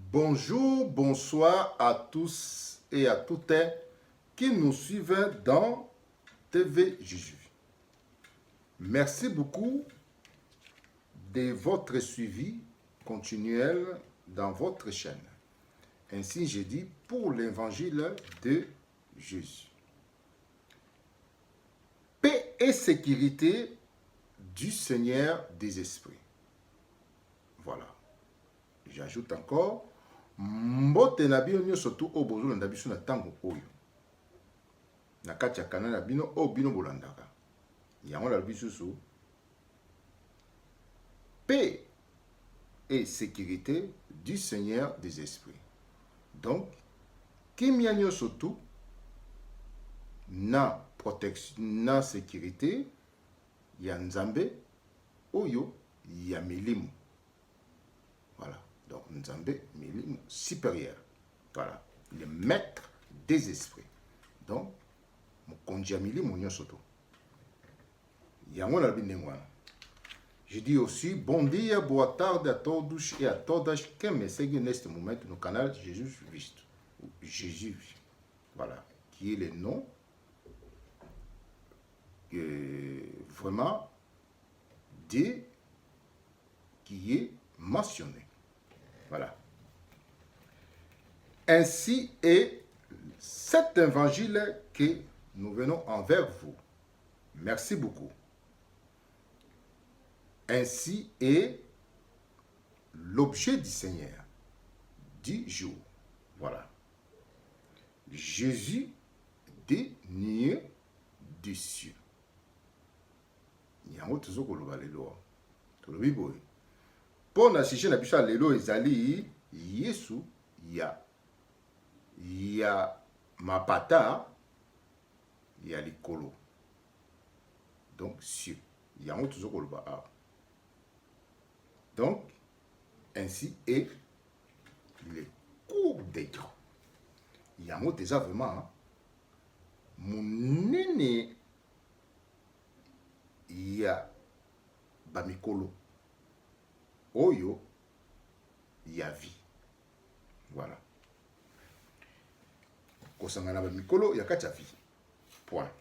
Bonjour, bonsoir à tous et à toutes qui nous suivent dans TV Jésus. Merci beaucoup de votre suivi continuel dans votre chaîne. Ainsi, je dis pour l'évangile de Jésus. Paix et sécurité du Seigneur des esprits. Voilà. J'ajoute encore, mbote na bino nyonso tu o bozolanda biso na tango oyo. Na kati ya kanal na bino o bino bolandaka. Yango na biso paix et sécurité du Seigneur des esprits. Donc, kimia nyonso tu na protection, na sécurité ya Nzambe oyo ya milimu. Voilà. Donc, Nzambe milimu supérieur. Voilà. Le maître des esprits. Donc, mokonzi ya milimu nyonso tu. Yango na binengwana. Je dis aussi bon dia, boa tarde a todos e a todas que me seguem neste momento no canal Jesus Visto. Jésus, voilà, qui est le nom vraiment de qui est mentionné. Voilà. Ainsi est cet évangile que nous venons envers vous. Merci beaucoup. Ainsi est l'objet du Seigneur du jour. Voilà. Jésus dénié du cieux. Yango tozoko loba lelo. Tolobi boy. Pour na sujet na biso lelo ezali Yesu ya mapata ya likolo. Donc cieux. Yango tozoko loba a. Donc, ainsi est le cours des grands. Il y a un mot déjà vraiment. Mon nene, il y a Bamikolo. Oyo, il y a vie. Voilà. Kosangana Bamikolo, il y a kacha vie. Point.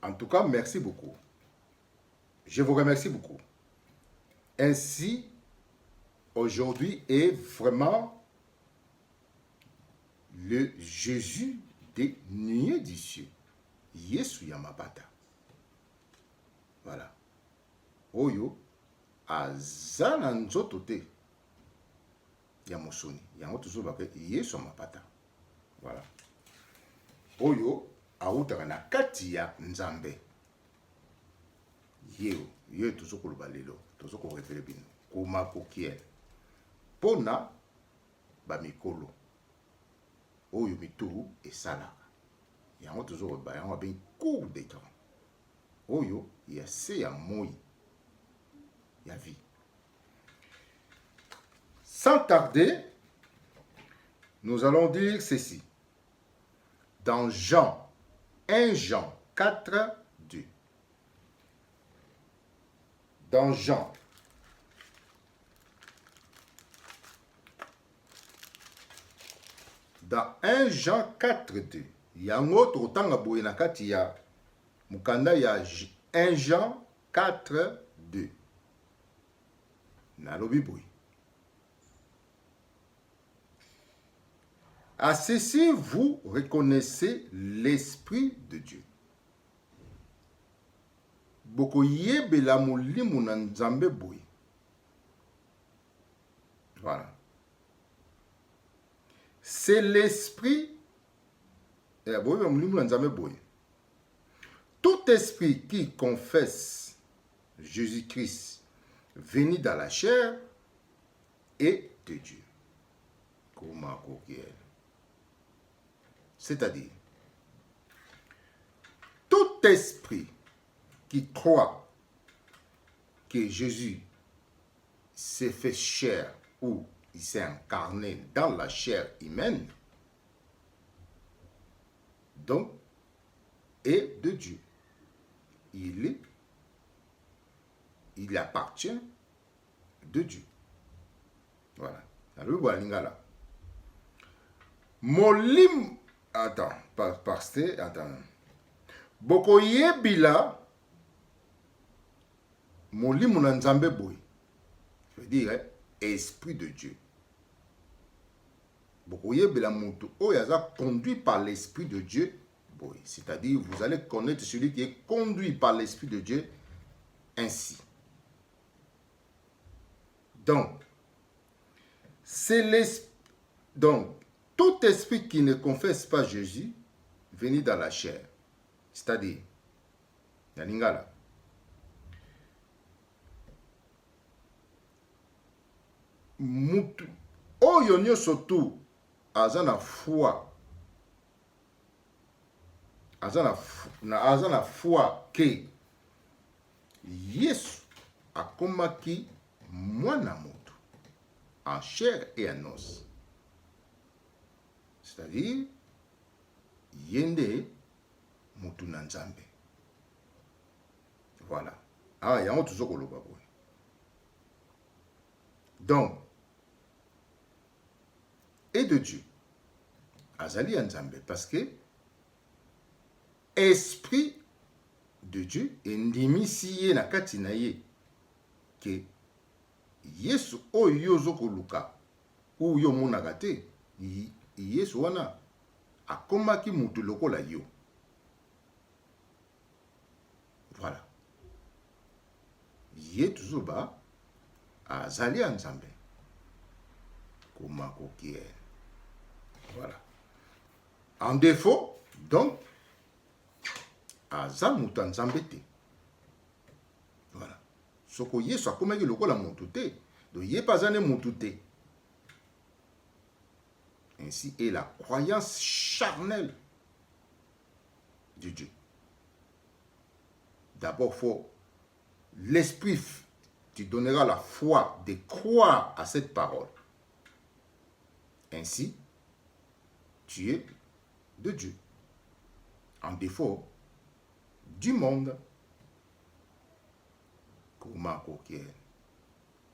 En tout cas, merci beaucoup. Je vous remercie beaucoup. Ainsi, aujourd'hui est vraiment le Jésus des nuées du cieux. Yesu Yamabata. Voilà. Oyo, azana nzoto te. Yamosoni. Yango toujours bake Yesu Yamabata. Voilà. Oyo, autaka na kati ya Nzambe. Yo toujours koloba lelo. Tozo ko refere bino koma kokiel pona ba mikolo oyo mituru esalaka yango tozo ko ba yango ben cours d'écran oyo ya se ya moi ya vie. Sans tarder, nous allons dire ceci dans Jean 1 Jean 4 2. Dans Jean, dans 1 Jean 4 2, yango totanga boye na kati ya mukanda ya 1 Jean 4 2. Nalobi boye. À ceci, vous reconnaissez l'Esprit de Dieu. Boko yebela mulimu na Nzambe boye. Voilà. C'est l'esprit. Tout esprit qui confesse Jésus-Christ venu dans la chair est de Dieu. C'est-à-dire, tout esprit qui croit que Jésus s'est fait chair ou il s'est incarné dans la chair humaine, donc, est de Dieu. Il appartient de Dieu. Voilà. nalobi ya lingala molimo attends pasteur attends bokoyebila molimo na nzambe boye je veux dire esprit de Dieu bokoyebila mutu oyo aza conduit par l'esprit de Dieu boye, c'est-à-dire vous allez connaître celui qui est conduit par l'esprit de Dieu ainsi. Donc c'est l'esprit. Donc tout esprit qui ne confesse pas Jésus venu dans la chair, c'est-à-dire na lingala mutu oyo nyonso tu aza na foi aza na foi ke Yesu akomaki mwana moto en chair et en os, c'est-à-dire yende mutu na nzambe. Voilà. Ah, yango tuzokoloba boye. Donc et de Dieu azali ya nzambe parce que esprit de Dieu endimisi ye na kati na ye ke Yesu oyo ozokoluka ou yo monaka te Yesu wana akomaki mutu lokola yo. Voilà. Ye tuzoba azali ya nzambe koma kokie. Voilà. En défaut, donc, aza mutu nzambe te. Voilà. Soko Yesu akomaki lokola mutu te, donc ye pazane mutu te. Ainsi est la croyance charnelle de Dieu. D'abord, faut l'esprit te donnera la foi de croire à cette parole. Ainsi, tu es de Dieu. En défaut du monde.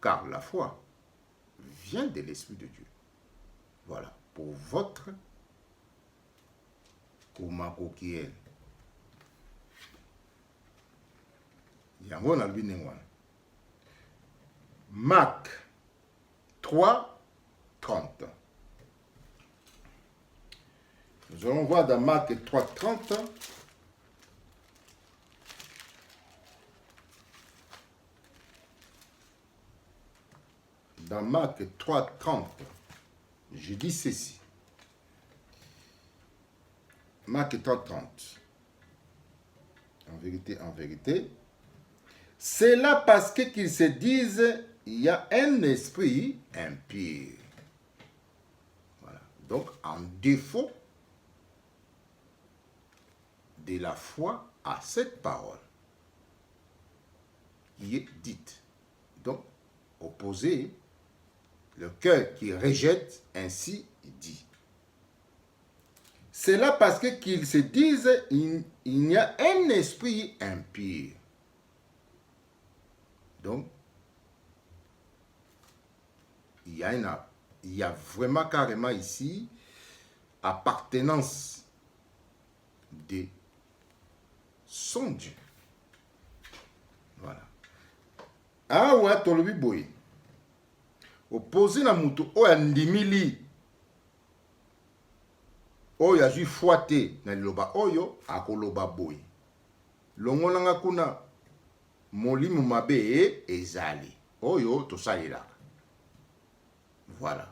Car la foi vient de l'Esprit de Dieu. Voilà. Pour votre Komakokiel. Yango na lubine wana. Marc 3, 30. Nous allons voir dans Marc 3, 30. Dans Marc 3, 30, je dis ceci. Marc 3, 30. En vérité, c'est là parce qu'ils se disent, il y a un esprit impur. Voilà. Donc, en défaut de la foi à cette parole qui est dite. Donc, opposé, le cœur qui rejette ainsi dit. C'est là parce qu'ils se disent il y a un esprit impur. Donc, il y a vraiment carrément ici appartenance de son Dieu. Voilà. Ah ouais, tolobi boy. Opposé na mutu oya ndimili oyo azwi foi te na liloba oyo akoloba boy. Longolanga kuna molimo mabe ezali oyo tosalelaka. Voilà.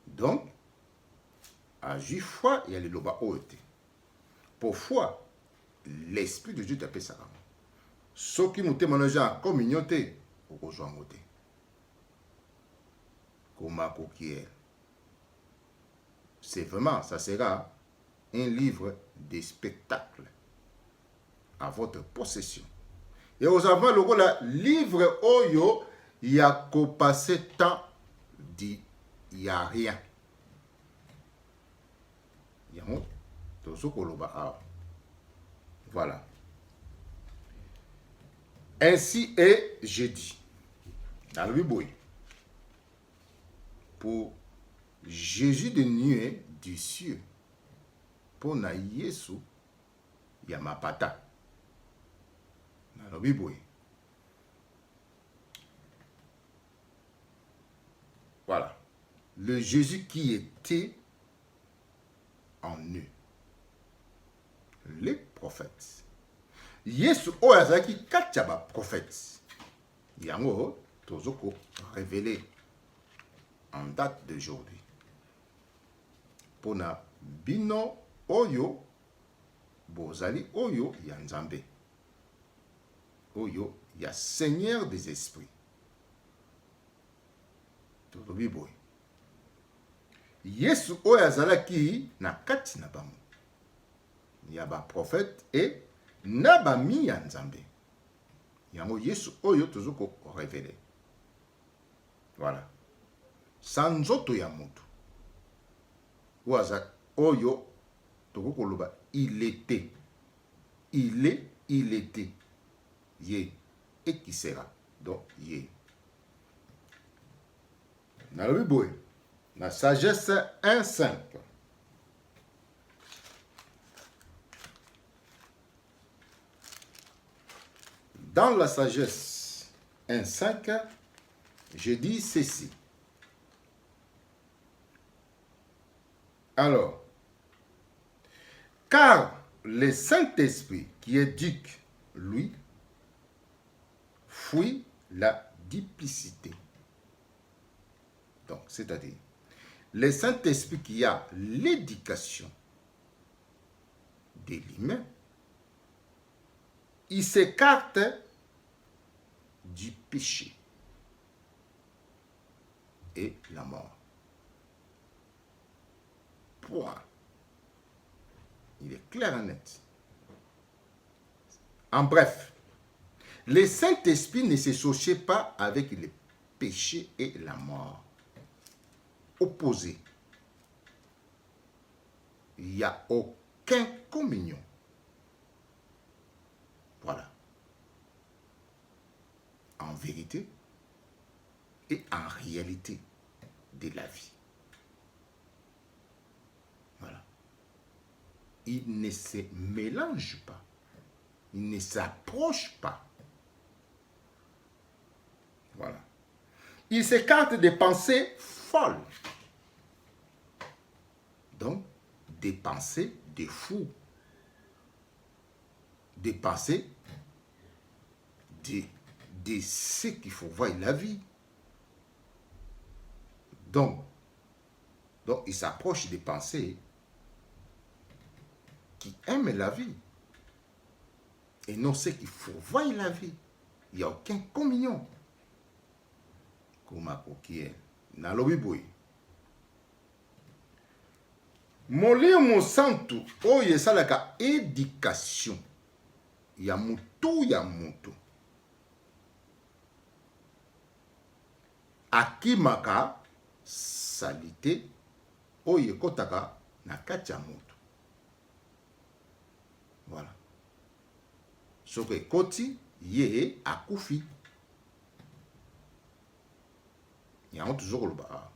Donc azwi foi ya liloba oyo te. Pour foi, l'esprit de Dieu t'appelle ça. Soki mutema na ja communion te okozwa ngo te. C'est vraiment, ça sera un livre de spectacle à votre possession. Et aux avant, le livre Oyo, il y a qu'au passé temps, il n'y a rien. Il y a tout ce qu'on a. Voilà. Ainsi est jeudi. Dans le Bible. Pour Jésus de nuée du cieux. Pour na Yesu ya mapata. Nalobi boye. Voilà. Le Jésus qui était en eux. Les prophètes. Yesu oyo azalaki kati ya baprophète. Yango tozoko révélé en date d'aujourd'hui. Pona bino oyo bozali oyo ya Nzambe. Oyo ya Seigneur des esprits. Tolobi boy. Yesu oyo azalaki na kati na bango. Ya ba prophète et na ba mi ya Nzambe. Yango Yesu oyo tozoko révélé. Voilà. Sanzoto ya moto. Waza oyo toko loba il était. Il est, il était. Yé. Et qui sera. Donc, yé. Dans le Bible, la sagesse 1.5. Dans la sagesse 1.5, je dis ceci. Alors, car le Saint-Esprit qui éduque, lui, fuit la duplicité. Donc, c'est-à-dire, le Saint-Esprit qui a l'éducation de l'humain, il s'écarte du péché et la mort. Point. Il est clair et net. En bref, le Saint-Esprit ne s'associait pas avec le péché et la mort. Opposé. Il n'y a aucun communion. Voilà. En vérité et en réalité de la vie. Voilà. Il ne se mélange pas. Il ne s'approche pas. Voilà. Il s'écarte des pensées folles. Donc, des pensées de fous. Des pensées de ce qu'il faut voir la vie. Donc il s'approche des pensées qui aiment la vie. Et non ce qu'il faut voir la vie. Il n'y a aucun communion. Comme qui est dans le Bible. Molimo santu oyo esalaka éducation ya mutu ya mutu akimaka salite oyo ekotaka na kati ya mutu. Voilà. Soki ekoti ye akufi. Yango toujours koloba.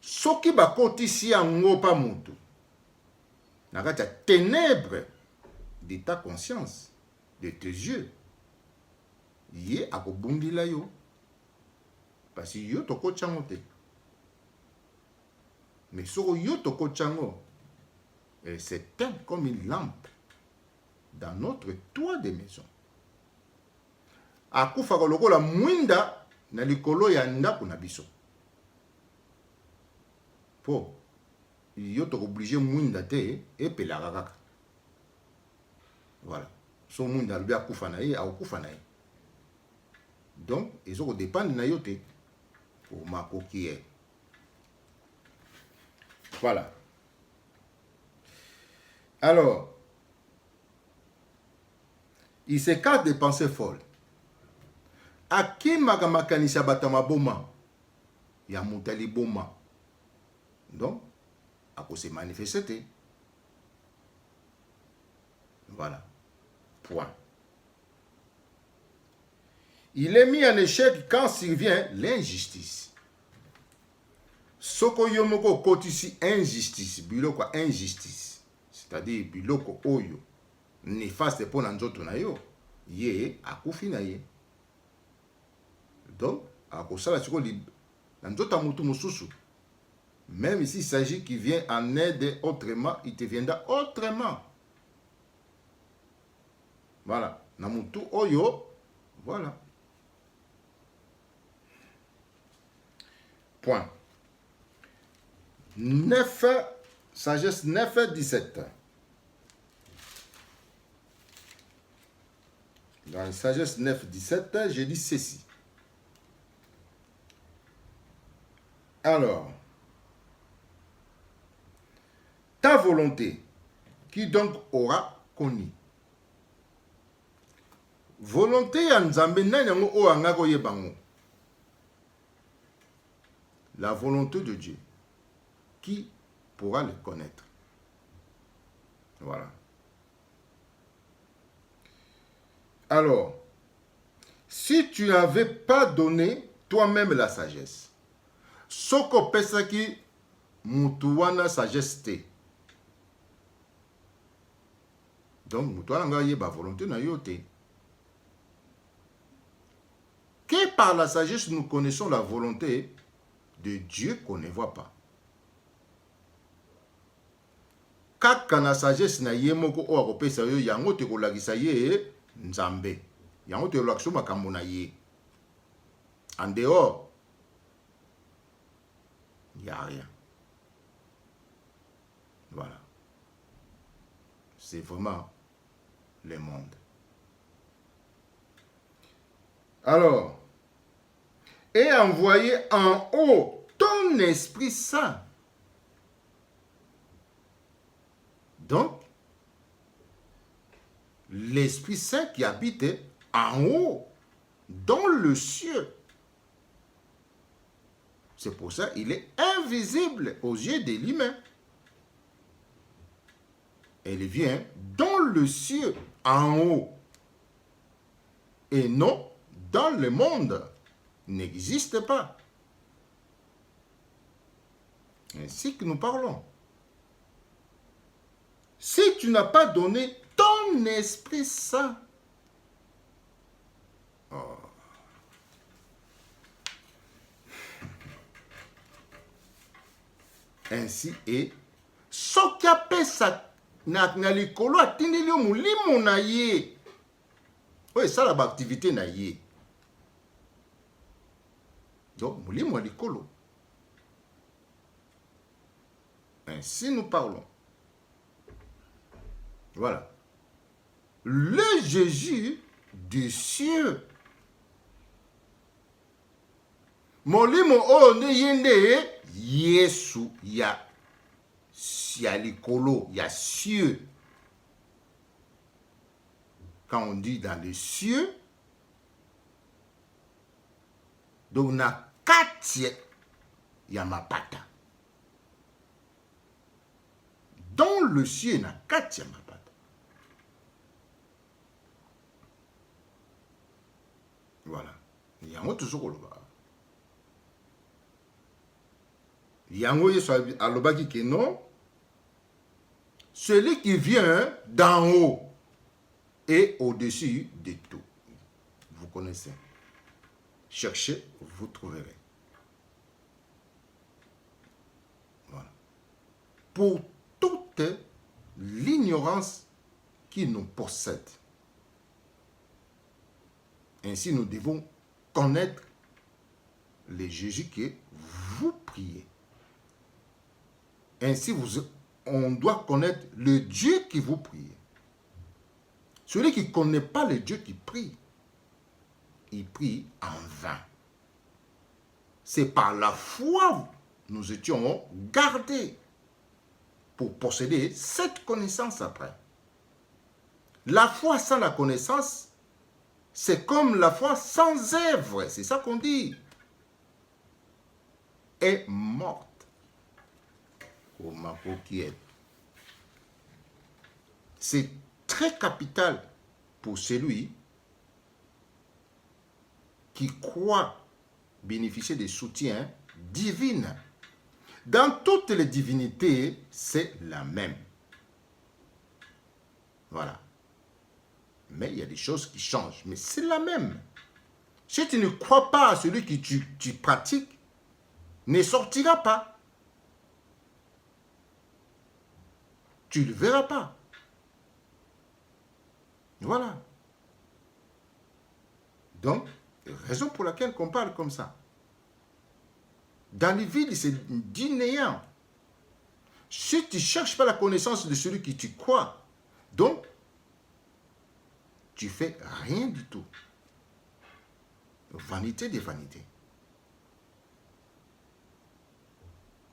Soki bakotisi yango pa mutu na kati ya ténèbres de ta conscience, de tes yeux, ye akobundila yo parce que yo tokotya yango te. Mais soko yo tokotya yango, c'est comme une lampe dans notre toit de maison. Akufaka lokola mwinda na likolo ya ndako na biso. Po yo to obligé mwinda te epelaka kaka. Voilà. So mwinda albi akufa na ye, akufa na ye. Donc ezoko dépendre na yo te pour makoki ye. Voilà. Alors, il s'écarte des pensées folles. Akimaka makanisa batama boma ya mutali boma. Donc, à cause de manifester. Voilà. Point. Il est mis en échec quand survient l'injustice. Soko yomoko kotisi injustice, biloko injustice. C'est-à-dire biloko oyo néfaste pour nzoto na yo, ye akufi na ye. Donc, akosala siko na nzoto mutu mususu. Même s'il s'agit qu'il vient en aide autrement, il te viendra autrement. Voilà. Namutu oyo, voilà. Point. 9, sagesse 9, 17. Dans la sagesse 9, 17, j'ai dit ceci. Alors, ta volonté, qui donc aura connu. Volonté ya Nzambe nani yango o anga koyebango. La volonté de Dieu, qui pourra le connaître. Voilà. Alors, si tu n'avais pas donné toi-même la sagesse, soko pesaki mutuwana sagesse te. Donc, mutuwana nga yeba volonté na yo te. Que par la sagesse nous connaissons la volonté de Dieu qu'on ne voit pas. Kaka na sagesse na ye moko o akopesa yo yango te kolakisa ye Nzambe. Yango te kolakisa makambo na ye. En dehors, il n'y a rien. Voilà. C'est vraiment le monde. Alors, et envoyer en haut ton Esprit Saint. Donc, l'Esprit Saint qui habite en haut, dans le ciel. C'est pour ça qu'il est invisible aux yeux de l'humain. Il vient dans le ciel, en haut, et non dans le monde. Il n'existe pas. Ainsi que nous parlons. Si tu n'as pas donné ton Esprit Saint, ainsi est, soki apesa na likolo atindeli yo molimo na ye, oyo esala ba activité na ye. Donc, molimo ya likolo. Ainsi nous parlons. Voilà. Le Jésus du ciel. Molimo o ne yende Yesu ya likolo, ya cieux. Quand on dit dans les cieux, donc na kati ya mapata. Dans le ciel na kati ya mapata. Voilà. Yango toujours koloba. Yango yeso alobaki que non. Celui qui vient d'en haut est au-dessus de tout. Vous connaissez. Cherchez, vous trouverez. Voilà. Pour toute l'ignorance qui nous possède. Ainsi, nous devons connaître le Jésus que vous priez. Ainsi, on doit connaître le Dieu qui vous prie. Celui qui ne connaît pas le Dieu qui prie, il prie en vain. C'est par la foi que nous étions gardés pour posséder cette connaissance après. La foi sans la connaissance, c'est comme la foi sans œuvre, c'est ça qu'on dit, est morte. C'est très capital pour celui qui croit bénéficier des soutiens divins. Dans toutes les divinités, c'est la même. Voilà. Mais il y a des choses qui changent. Mais c'est la même. Si tu ne crois pas à celui que tu pratiques, ne sortira pas. Tu ne le verras pas. Voilà. Donc, raison pour laquelle on parle comme ça. Dans les villes, c'est du néant. Si tu ne cherches pas la connaissance de celui que tu crois, donc, tu ne fais rien du tout. Vanité des vanités.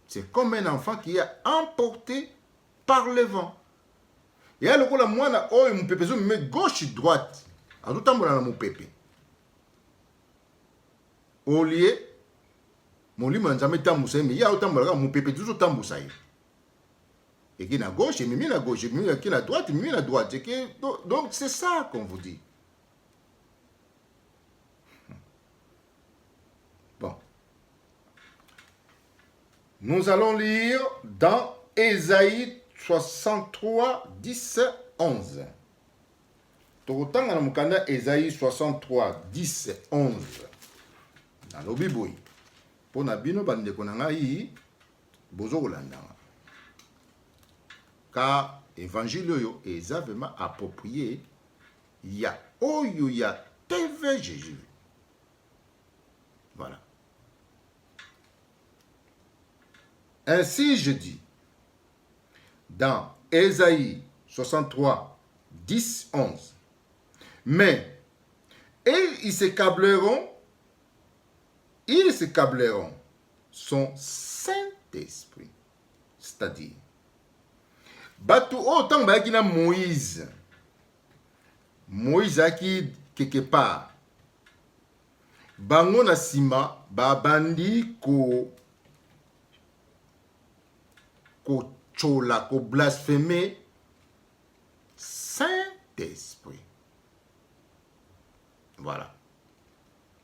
C'est comme un enfant qui est emporté par le vent. Et alors, quand moi, oh, mon pépé, je me mets gauche et droite. À tout temps, mon pépé. Au lieu, mon lit m'a jamais tamboussé, mais il y a autant mon pépé toujours tamboussé. Et qui est à gauche, et mis à gauche, et qui est à droite, et mis à droite. Donc, c'est ça qu'on vous dit. Bon. Nous allons lire dans Ésaïe 63, 10, 11. Autant dans le Ésaïe 63, 10, 11. Dans le Bible. Pour Nabino Bandekonangaï, Bozo Rolanda. Car l'évangile est vraiment approprié. Il y a TV Jésus. Voilà. Ainsi je dis, dans Ésaïe 63, 10, 11, mais ils se câbleront son Saint-Esprit. C'est-à-dire, Batu autant bakina Moïse a qui quelque part bango na sima babandi ko chola ko blasphémer Saint-Esprit. Voilà.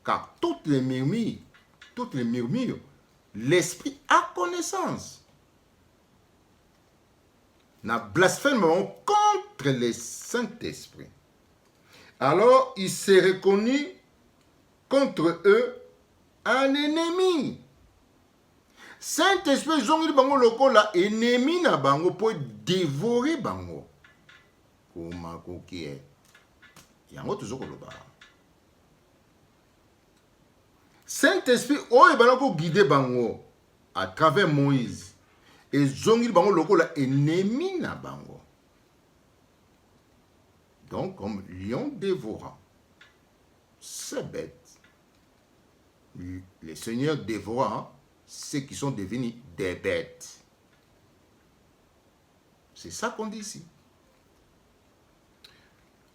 Car toutes les murmures, l'esprit a connaissance. N'a blasphème contre le Saint-Esprit. Alors, il s'est reconnu contre eux un ennemi. Saint-Esprit, zongi bango lokola ennemi na bango pour dévorer bango. Koma kokie. Yango tuzoko loba. Saint-Esprit, oye bango guider bango à travers Moïse. Et zongi bango lokola ennemi na bango. Donc, comme lion dévorant. C'est bête. Les seigneurs dévorants, ceux qui sont devenus des bêtes. C'est ça qu'on dit ici.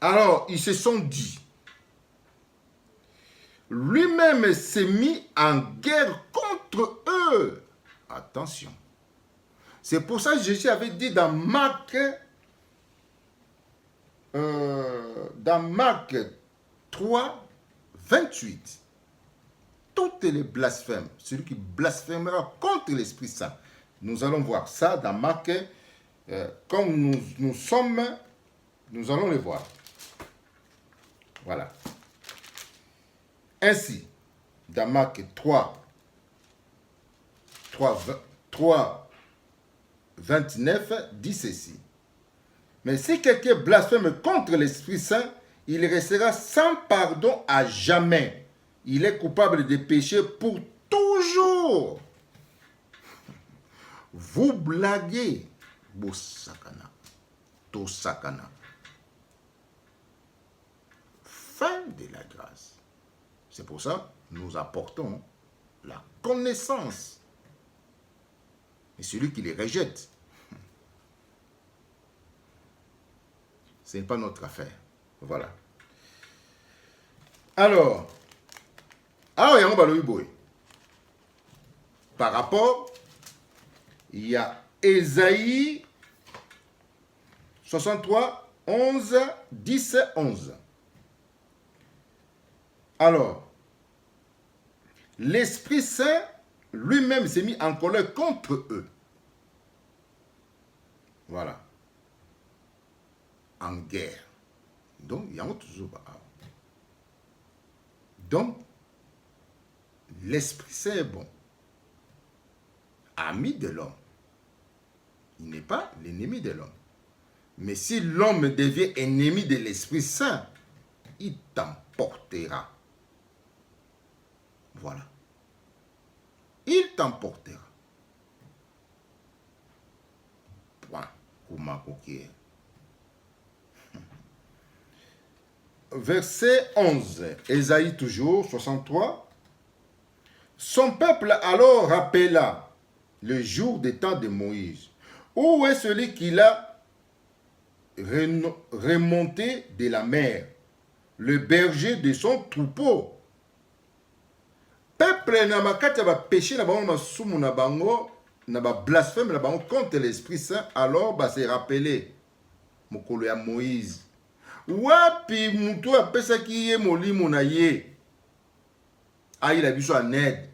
Alors, ils se sont dit, lui-même s'est mis en guerre contre eux. Attention. C'est pour ça que Jésus avait dit dans Marc 3, 28, toutes les blasphèmes, celui qui blasphémera contre l'Esprit Saint. Nous allons voir ça dans Marc, comme nous sommes, nous allons le voir. Voilà. Ainsi, dans Marc 3, 29, dit ceci. Mais si quelqu'un blasphème contre l'Esprit Saint, il restera sans pardon à jamais. Il est coupable de péché pour toujours. Vous blaguez. Bosakana. Tosakana. Fin de la grâce. C'est pour ça que nous apportons la connaissance. Et celui qui les rejette, ce n'est pas notre affaire. Voilà. Alors, par rapport, il y a Ésaïe 63, 11, 10, 11. Alors, l'Esprit Saint lui-même s'est mis en colère contre eux. Voilà. En guerre. Donc, il y a toujours. Donc, l'Esprit Saint est bon. Ami de l'homme. Il n'est pas l'ennemi de l'homme. Mais si l'homme devient ennemi de l'Esprit Saint, il t'emportera. Voilà. Il t'emportera. Point. Verset 11. Ésaïe toujours, 63. Son peuple alors rappela le jour des temps de Moïse. Où est celui qui l'a remonté de la mer, le berger de son troupeau? Peuple n'a pas qu'à péché, n'a pas soumu na bango, n'a pas blasphème na bango contre l'Esprit Saint, alors va se rappeler mokolo ya Moïse. Wapi mutu apesa ki ye molimo na ye. Ayi la biso aned.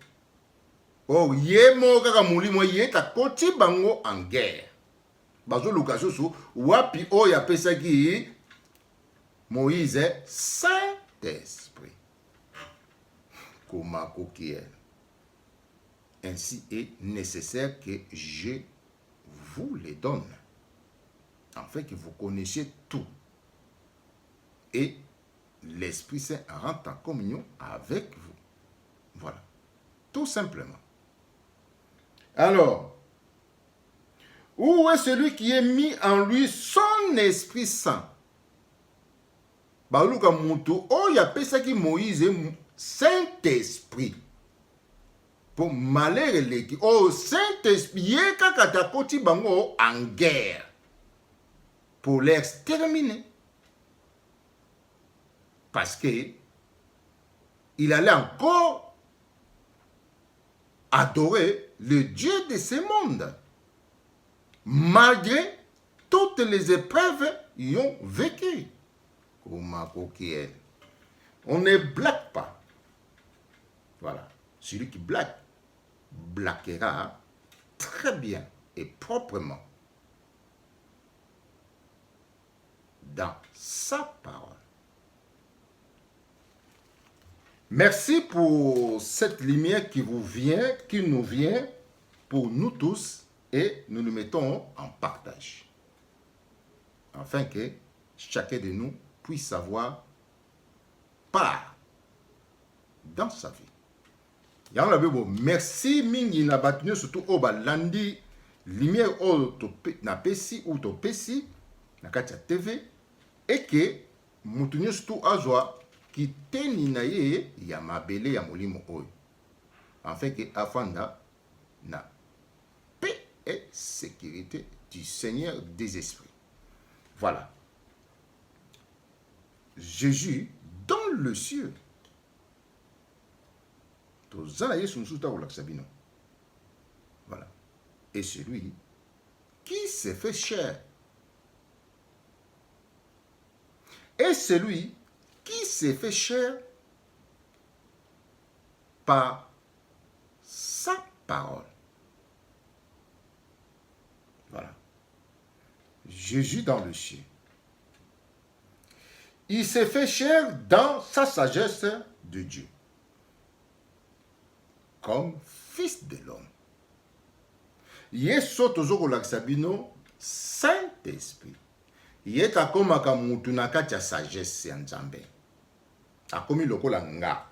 Oh ye mo kaka molimo ye ta koti bango en guerre. Bazo location so wapi o ya pesa ki Moïse Saint-Esprit. Ainsi est nécessaire que je vous les donne, afin que vous connaissiez tout. Et l'Esprit Saint rentre en communion avec vous. Voilà. Tout simplement. Alors, où est celui qui est mis en lui son Esprit Saint? Baluka mutu, oh ya pesa ki Moïse Saint-Esprit. Pour malheur l'équipe. Oh, Saint-Esprit, yé kaka koti bango en guerre. Pour l'exterminer. Parce que il allait encore adorer le Dieu de ce monde. Malgré toutes les épreuves qu'ils ont vécues. On ne blague pas. Voilà. Celui qui blague, blaguera très bien et proprement dans sa parole. Merci pour cette lumière qui nous vient pour nous tous et nous nous mettons en partage. Afin que chacun de nous puisse avoir part dans sa vie. Merci mingi na batinu surtout au balandi lumière au na pesi ou to pesi na katia TV et que mutunyo surtout azwa ki teni na ye ya mabele ya molimo oyo afin que afanda na paix et sécurité du Seigneur des esprits. Voilà. Jésus dans le cieux. Voilà. Et celui qui s'est fait chair. Et celui qui s'est fait chair par sa parole. Voilà. Jésus dans le ciel. Il s'est fait chair dans sa sagesse de Dieu. Comme fils de l'homme. Yeso tozoko laksabino Saint-Esprit. Yeta koma ka mutu na kati ya sagesse ya Nzambe. Akomi lokola nga.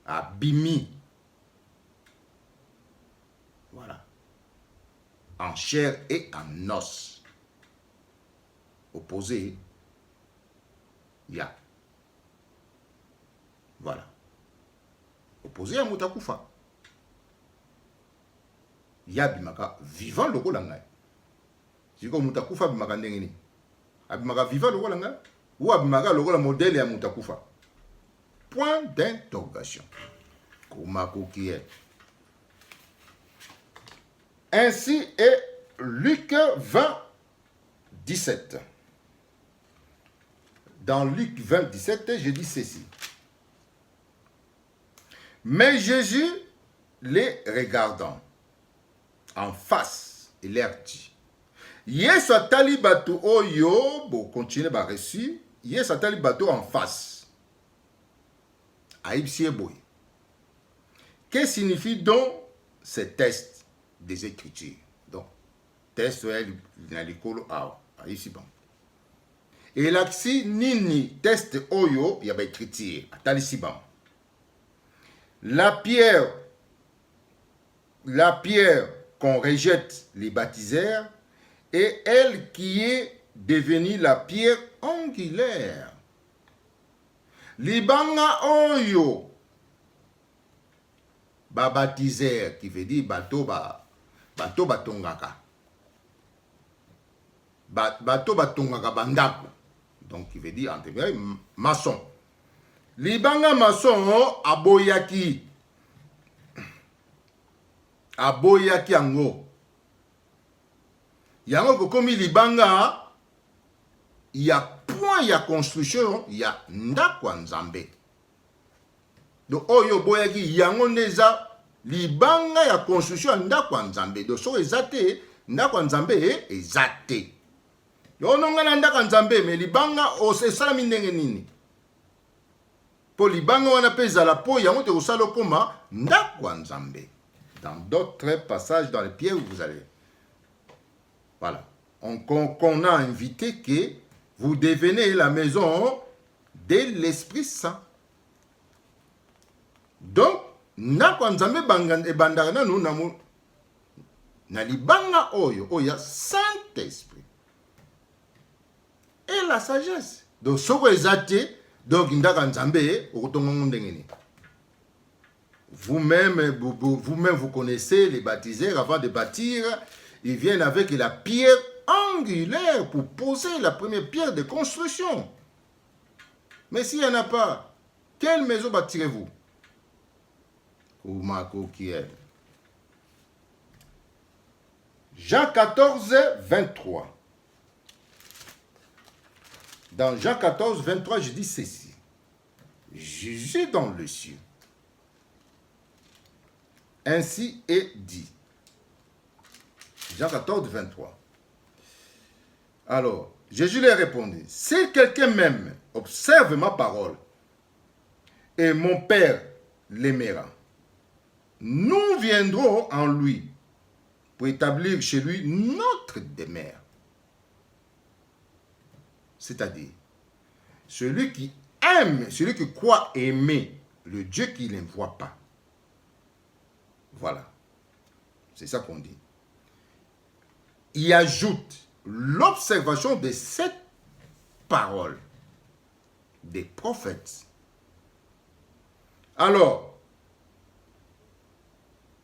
Abimi. Voilà. En chair et en os. Opposé. Ya. Voilà. Opposé à Moutakufa. Yabimaka vivant le Golanga. Si comme Moutakufa bimaka ndengeni. Abimaka vivant le Golanga. Ou abimaka le Golanga modèle à Moutakufa. Point d'interrogation. Komako qui est. Ainsi est Luc 20, 17. Dans Luc 20, 17, je dis ceci. Mais Jésus les regardant en face, il leur dit, Yesu atali bato oyo, bon, continuez ba reçu, Yesu atali bato en face. Aïbsie boy. Que signifie donc ce test des Écritures? Donc, test na likolo awa, ici bon. Et l'axi nini test oyo ya ba écriture, atali si bon. La pierre qu'on rejette les baptiseurs est elle qui est devenue la pierre angulaire. Libanga oyo ba baptiseur qui veut dire bato batongaka. Bato batongaka bandako. Donc qui veut dire entre maçon. Libanga maçon aboyaki yango. Yango kokomi libanga ya point ya construction ya ndako nzambe. Donc oyo boyaki yango neza libanga ya construction ndako nzambe. Donc so ezate ndako nzambe ezate. Yo nonga ndako nzambe mais libanga osesala ndenge nini? Po libanga wana peza la po yango te osala koma ndako nzambe. Dans d'autres passages dans les pierres où vous allez. Voilà. Qu'on a invité que vous devenez la maison de l'Esprit Saint. Donc, ndako nzambe bandana nous namu na libanga oyo oya Saint-Esprit. Et la sagesse. Donc, soko ezate donc ndako nzambe okotonga ndengeni. Vous-même, vous connaissez les baptiseurs avant de bâtir. Ils viennent avec la pierre angulaire pour poser la première pierre de construction. Mais s'il n'y en a pas, quelle maison bâtirez-vous? Jean 14, 23. Dans Jean 14, 23, je dis ceci. Jésus dans le ciel. Ainsi est dit. Jean 14, 23. Alors, Jésus leur répondit, si quelqu'un m'aime, observe ma parole, et mon Père l'aimera. Nous viendrons en lui pour établir chez lui notre demeure. C'est-à-dire, celui qui aime, celui qui croit aimer le Dieu qu'il ne voit pas. Voilà. C'est ça qu'on dit. Il ajoute l'observation de cette parole des prophètes. Alors,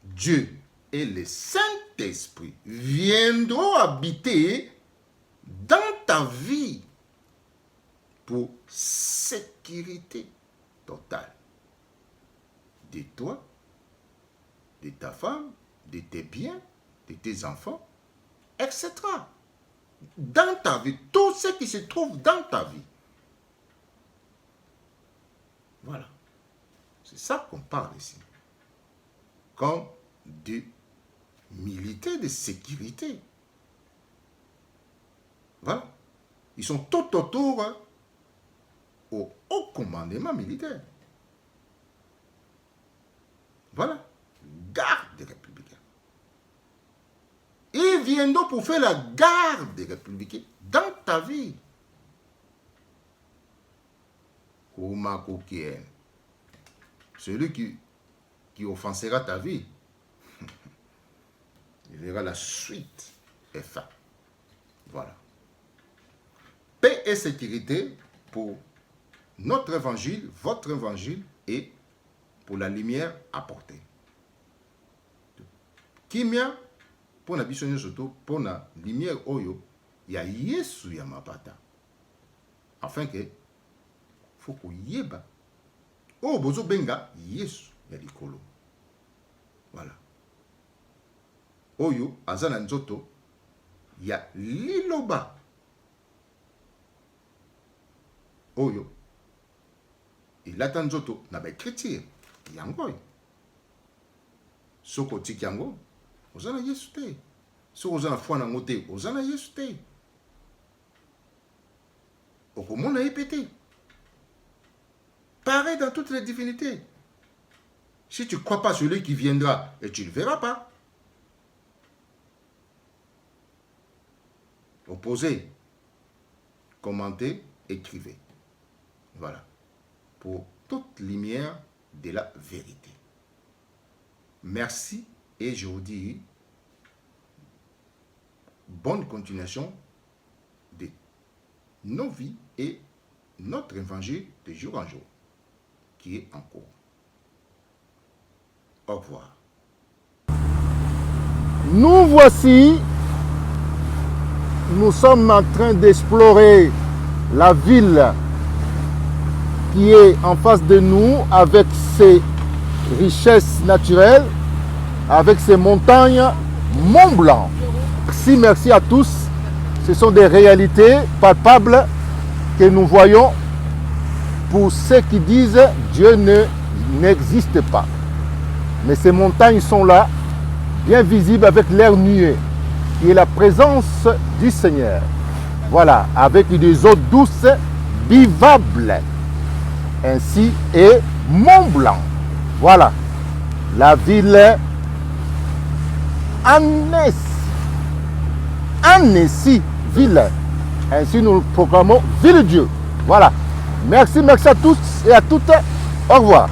Dieu et le Saint-Esprit viendront habiter dans ta vie pour sécurité totale de toi, de ta femme, de tes biens, de tes enfants, etc. Dans ta vie, tout ce qui se trouve dans ta vie. Voilà. C'est ça qu'on parle ici. Comme de militaires de sécurité. Voilà. Ils sont tout autour au haut commandement militaire. Voilà. Garde des républicains. Ils viendront pour faire la garde des républicains dans ta vie. Celui qui offensera ta vie, il verra la suite et fin. Voilà. Paix et sécurité pour notre évangile, votre évangile et pour la lumière apportée. Kimia, pour la biso surtout, pour la lumière oyo, il y a Yesu ya mapata. Afin que, faut qu'on yeba. Oh, bozo benga, Yesu ya likolo. Voilà. Oyo, azana nzoto, il y a liloba. Oyo, il attend nzoto, na ba écriture, yangoy. Soko tikiango, ozana yesu te. Soko ozana foi nango te, ozana yesu te. Okomona épété. Pareil dans toutes les divinités. Si tu ne crois pas celui qui viendra, et tu ne le verras pas. Opposez, commentez, écrivez. Voilà. Pour toute lumière de la vérité. Merci et je vous dis bonne continuation de nos vies et notre évangile de jour en jour qui est en cours. Au revoir. Nous voici, nous sommes en train d'explorer la ville qui est en face de nous avec ses richesses naturelles, avec ses montagnes, Mont Blanc. Merci à tous. Ce sont des réalités palpables que nous voyons pour ceux qui disent Dieu n'existe pas. Mais ces montagnes sont là, bien visibles avec l'air nuée, qui est la présence du Seigneur. Voilà, avec des eaux douces, vivables. Ainsi est Mont Blanc. Voilà, la ville Annecy, ville. Ainsi nous proclamons ville de Dieu. Voilà. Merci à tous et à toutes. Au revoir.